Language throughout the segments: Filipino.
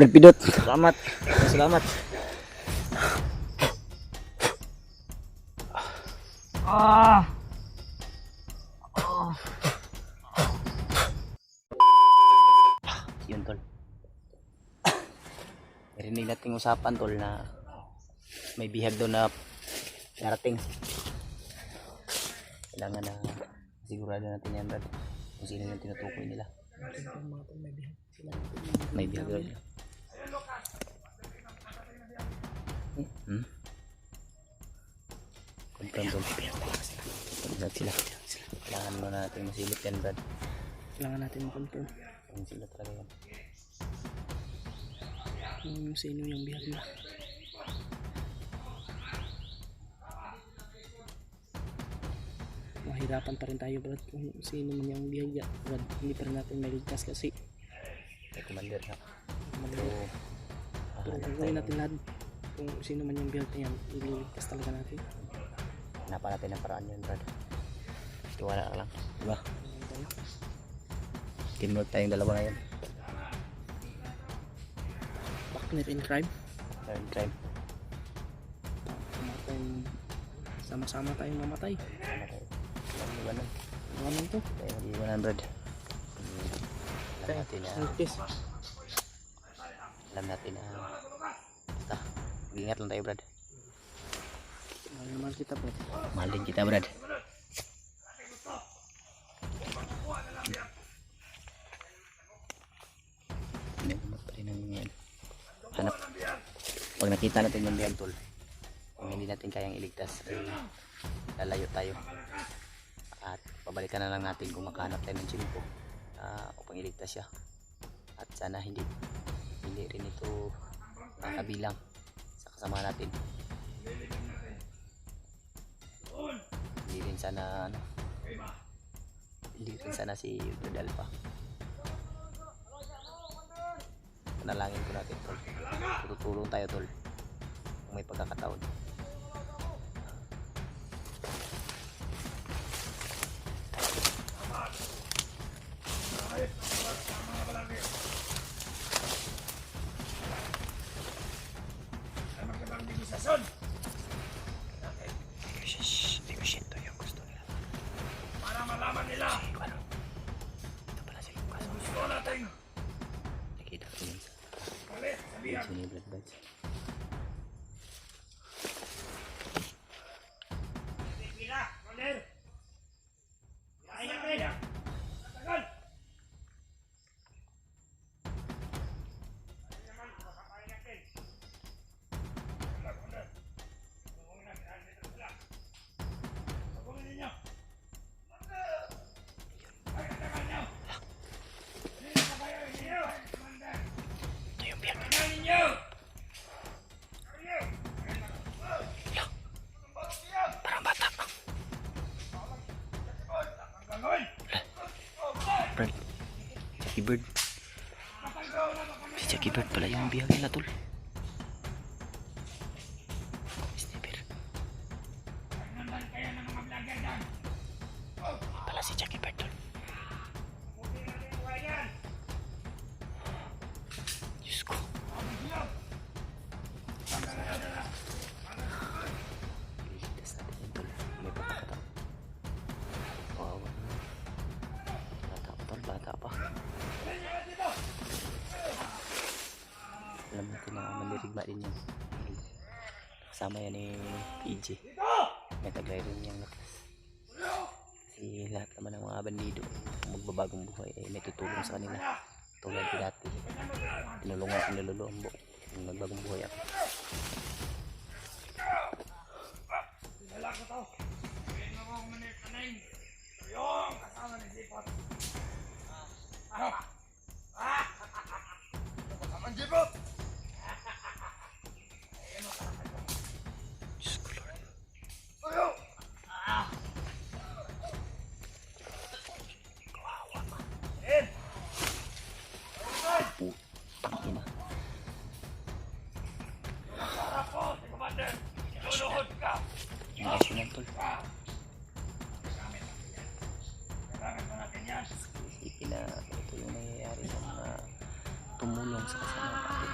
Brad Pidot. Salamat. Salamat. Ah. Yun tol. Narinig nating usapan tol na may bihag daw na darating. Kailangan na sigurado natin yan Brad. Kung sino yung tinutukoy nila. May bihag daw sila. Confirm tol. Confirm sila. Kailangan mo na natin masilip yan Brad. Kailangan natin ma-confirm Kung sila talaga yan. kung sino yung bihag nila. Mahirapan pa rin tayo Brad kung sino man yung bihag niya Brad. Hindi pa rin natin maligtas kasi May commander na. pero gagawin natin lahat kung sino man yung bihag na yan. Ililigtas talaga natin. Hanapan natin ang paraan yun Brad. Tiwala ka lang. Diba? Teamwork tayong dalawa ngayon. Partner in crime. Third crime. Sama-sama tayong mamatay. Alam mo ba nun? Ano naman to? Tayo mag-iwanan Brad. Alam natin na basta mag-ingat lang tayo Brad. Mahal kita Brad. Mahal din kita Brad. Hanap. Pag nakita natin yung bihag tol, kung hindi natin kayang iligtas ay lalayo tayo at pabalikan na lang natin kung makahanap tayo ng chimpo upang iligtas siya. At sana hindi rin ito makabilang sa kasama natin. Hindi rin sana si Rodel pa. Panalangin ko natin tol. Tutulong tayo tol kung may pagkakataon. Negosyento yung gusto nila. Para malaman nila. Ito pala si Lucas. Gusto natin. Nakita ko yun sa Suni Blood Bites. Jackie Bird. Si Jackie Bird pala yung bihag nila tol. Sniper. Pala si Jackie Bird tol. Diyos ko. Iligtas natin yun tol. May pagkakataon. Wow. Bata pa tol, bata pa. Alam natin na mandirigma din yan. Kasama yan ni PJ. May taglay rin yung lakas. Kasi lahat naman ng mga bandido kung magbabagong buhay ay may tutulong sa kanila. Tulad ko dati. Tinulungan ko nilulombo yung magbagong buhay ako. Tangina. Yung action yan tol. Isipin na ito yung nangyayari sa mga tumulong sa kasama natin.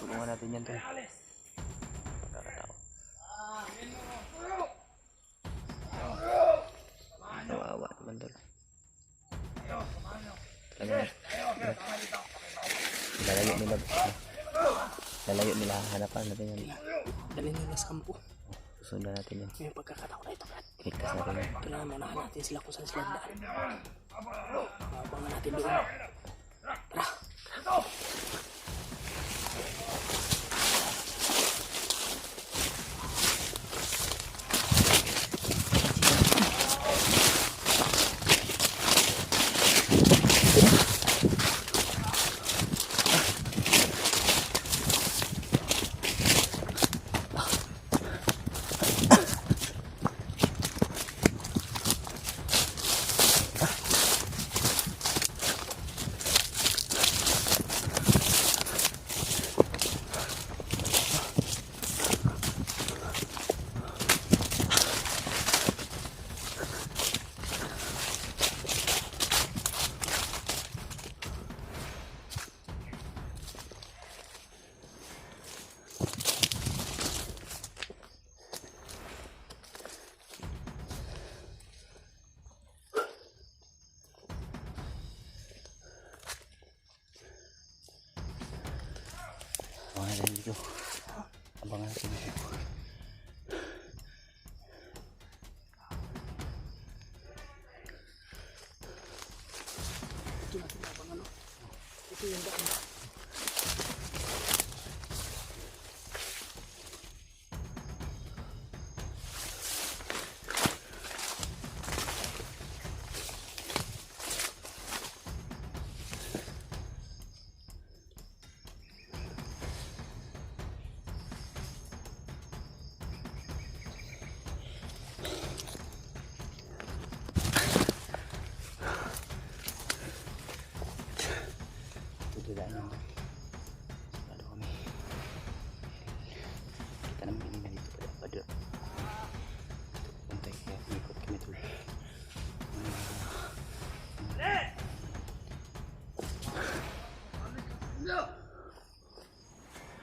Tulungan natin yan, tol. Pagkakatao. Kawawa naman, tol. Lalayo nila hanapan natin yan. Dali nila sa kampo. Susundan natin yan. May pagkakataon na ito, Brad. Iligtas natin yan. Kailangan maunahan natin sila kung saan sila daan. Abangan natin doon. Tara! Abangan natin dito. Abangan natin dito. Ito natin abangan, no? Ito yung daan. Daan naman. Sigurado kami. Kita naman kanina dito pada puntay kaya ikot kami tuloy.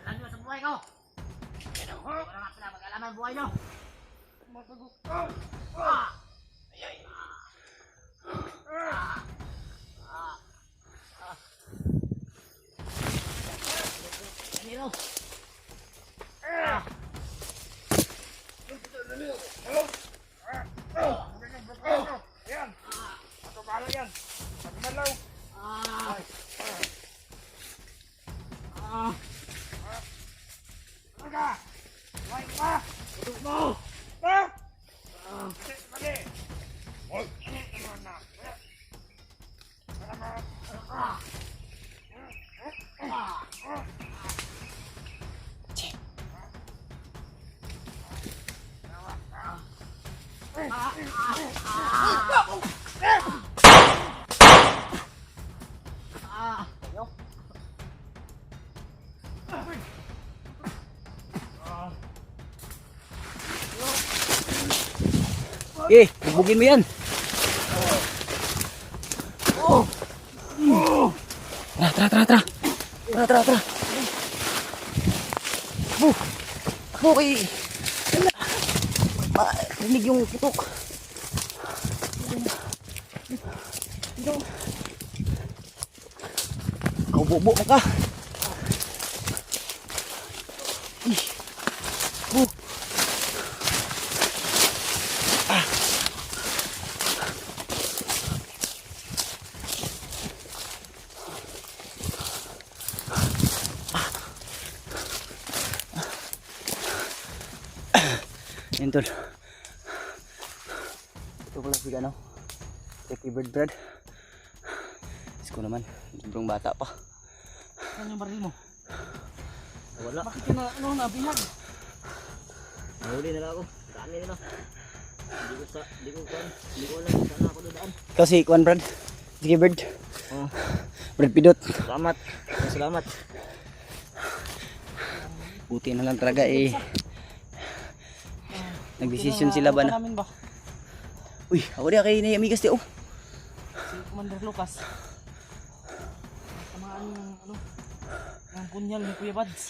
Ano sa buhay ko? Wala nga pinapag-alaman buhay nyo. Nilo. Yan. Ato bala yan. Pagmalaw. Aga. Wai pa. Tutok mo. Pa. Mali. Oy, ano na? Bubugin mo yan. Tara. Okay. Marinig yung putok. Kaubo-bo ka. Yan tol. Ito pala si ano, Ricky Bird Bread. Isko naman, sobrang bata pa. Ano yung baril mo? Wala. Bakit ka na, nabihag? Nahuli na lang ako. Dami nila. Hindi ko alam kung saan ako dadaan. Kasi Kwan Brad, Ricky Bird. Oh. Brad Pidot. Salamat. Buti na lang talaga eh. Nagdesisyon sila ba na? Namin ba? Uy, ako di kay ni amigas di oh. Si Commander Lucas. Tamaan ng ano? Ng punyal ni Kuya Bads.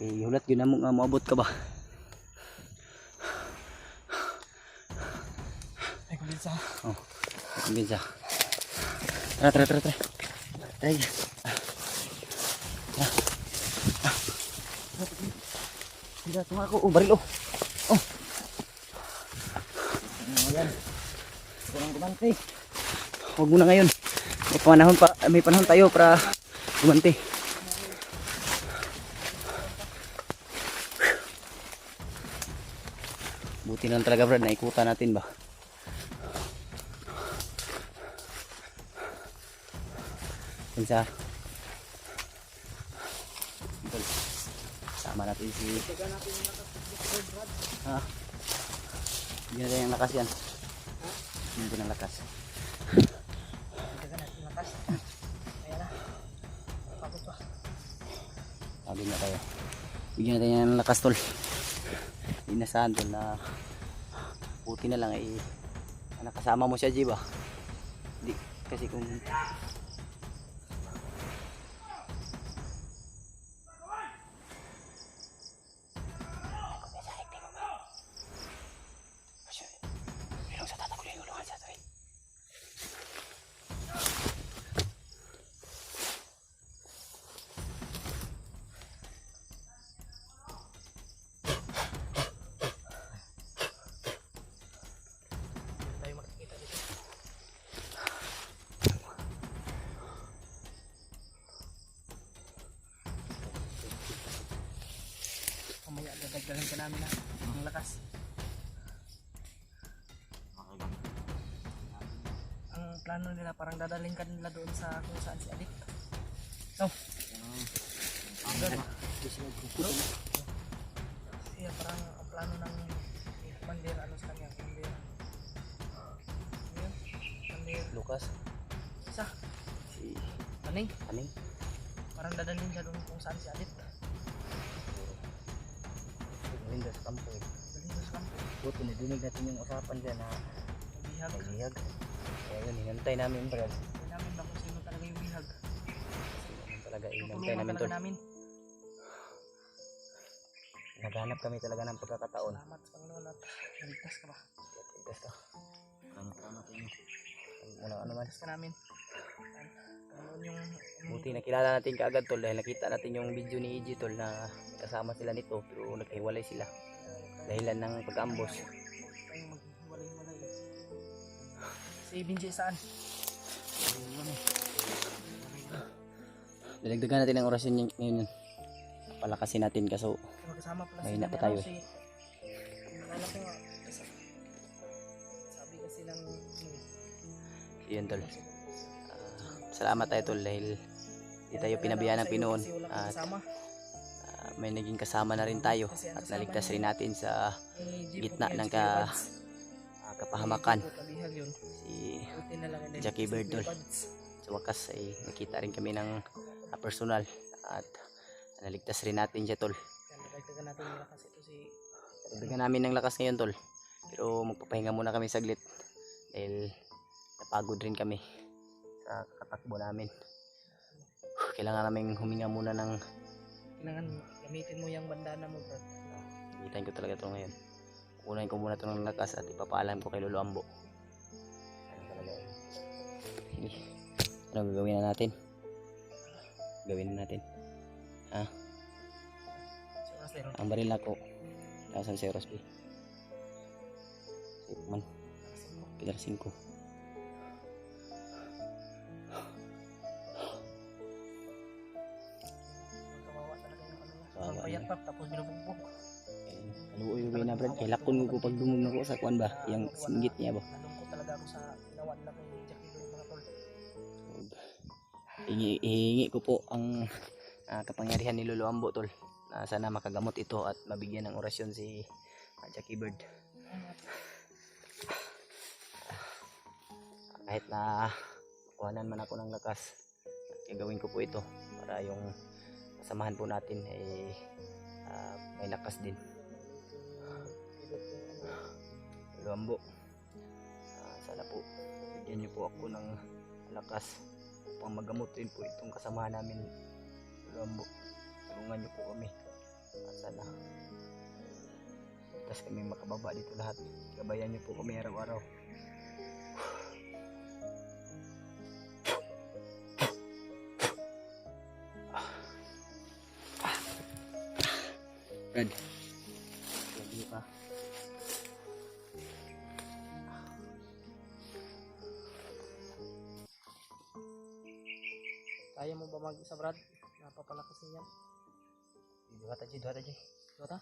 Eh, hulat yun na mo nga maabot ka ba? Ay, kumbinsa. Oh, kumbinsa. Tara, tara, tara, tara. Tara. Tidak, tunga ako. Oh, baril oh. Oh. Ayan. Ito nang gumante. Huwag muna ngayon. May panahon tayo para gumanti. Buti na lang talaga Brad, naikutan natin ba? Pinsa. Sama natin si... Ha? Hindi na yung lakas yan. Hindi na lakas. Dagan natin lakas. Ayan na. Pagod pa. Sabi na tayo. Bigyan natin yan ng lakas tol. Inasahan tol na buti na lang eh nakasama mo siya G ba? Di, kasi kung Tayo makikita dito. Mamaya dadagdagan ka namin na ang lakas. Ang plano nila parang dadalhin ka nila doon sa kung saan si Alit. No. Siya parang ang plano ng Commander ano sa kanya, Commander. Ayun, Commander Lucas isa, si Taning. Aning Parang dadalhin siya doon kung saan si Alit. Windows kampo eh. Dalhin doon sa kampo. Buti na dinig natin yung usapan dyan na Bihag. may bihag. Kaya yun, hinantay namin Brad. Hindi namin ba kung sino talaga yung bihag. Yun talaga, hinantay Tutulungan namin talaga tol. namin. Naghanap kami talaga ng pagkakataon. Salamat sa Panginoon at naligtas ka ba? Tigas ka. Salamat sa inyo. Muna ano man. Naligtas ka namin. Panginoon yung Buti nakilala natin kaagad tol dahil nakita natin yung video ni EG tol na kasama sila nito pero naghiwalay sila dahilan ng pag-ambos. tayong maghiwalay-walay. Si Binjay saan? Dalagdagan natin ang orasyon ngayon. Palakasin natin kaso Magkasama pala Mahina sila pa ni tayo. ano, si Nalala ko nga sabi kasi ng yun tol. Salamat tayo tol dahil di tayo pinabayaan ng Pinoon at may naging kasama na rin tayo at naligtas rin natin sa gitna ng kapahamakan si Jackie Bird tol. Sa wakas ay nakita rin kami ng personal at naligtas rin natin siya tol. Dagdagan natin yung lakas ito si Dagdagan namin ng lakas ngayon tol. Pero magpapahinga muna kami saglit dahil napagod rin kami sa katakbo namin. Kailangan namin huminga muna ng kailangan gamitin mo yung bandana mo bro. Itan ko talaga ito ngayon. Unahin ko muna ito ng lakas at ipapaalam ko kay Lolo Ambo. Ano talaga yun? Sige. Ano gagawin na natin? Gawin na natin. Ha? Si Rosero. Ang baril ako. Nasa si Rosby. Safe man. Pilar 5. Kawawa talaga yung ano niya. Kawawa Ang payat niya. pa tapos binubugbog. Aluoy na Brad. Kay lakon ko pag dumog na ko sa kuan ba? Yang singgit niya ba? Nalungkot talaga ako sa ginawa nila kay Jackie Bird mga tol. Ihingi ko po ang kapangyarihan ni Lolo Ambo tol. Na sana makagamot ito at mabigyan ng orasyon si Jackie Bird. Kahit na kuhanan man ako ng lakas, gagawin ko po ito para yung kasamahan po natin ay may lakas din. Luambo, sana po bigyan niyo po ako ng lakas upang magamot rin po itong kasamahan namin. Luambo, tulungan niyo po kami at sana tas kami makababa dito lahat. Gabayan niyo po kami araw-araw. Brad, ready pa? Kaya mo ba mag-isa, Brad? Napapalakas niyan. Dua taji. Dua ta?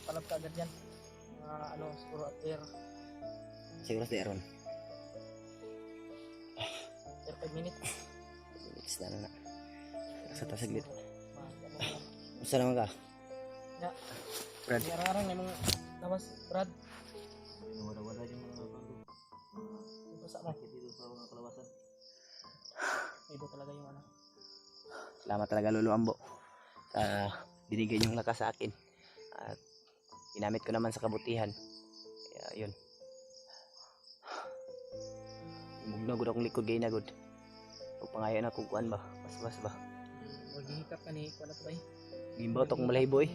Palab ka agad yan. Siguro after Siguro sa Aaron. 5 minutes. Minutes na. Sa tasaglit. Ganun. Gusto naman ka? Ya. Brad. Arang-arang may mga lawas, Brad. Wala-wala yung mga bago. Basta mo. Dito sa mga kalawasan. Iba talaga yung ano. Salamat talaga Lolo Ambo sa binigay niyong lakas sa akin at ginamit ko naman sa kabutihan. Kaya yun, mugnagod akong likod gay nagod o pangayon ako kuan ba mas ba Maghihikap ka ni kuan at bay. gimbaw to kong malahibo eh.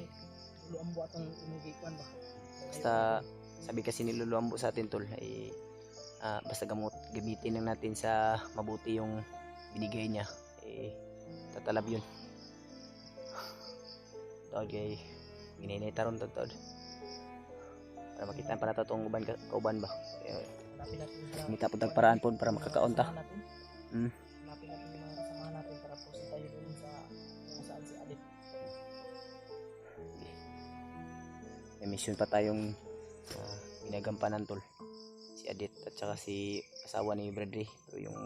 Lolo Ambo atong imugi kuan ba. Basta sabi kasi ni Lolo Ambo sa atin tol ay basta gamitin lang natin sa mabuti yung binigay niya eh tatalab yun. Tawag kay gininay taron tawag para makita para totong kauban ba. Hanapin natin yung Mita po tagparaan po para makakaunta. kasamahan natin. Hmm. Hanapin natin yung mga kasamahan natin para po tayo doon sa kung saan si Adit. May mission pa tayong ginagampanan tol. Si Adit at saka si asawa ni Bradley. Pero yung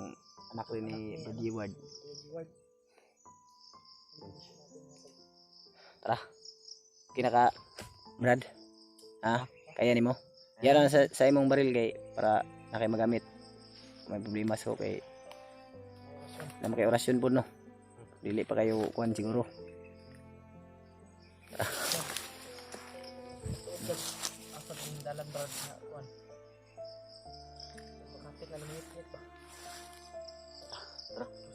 anak rin ni Bradley Ward. Ward. Tara. Kinaka Brad. Kaya nimo. Yan lang sa imong baril kay para na kay magamit. Kung may problema so kay naman kay orasyon po no. Dili pa kayo kuan siguro. Asa yung dalan, Brad, na kuan. Makapit na lumit ba?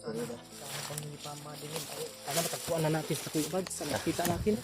Sana pang hindi pa madilim. Sana matagpuan na natin sa kuya Brad. Sa nakita natin.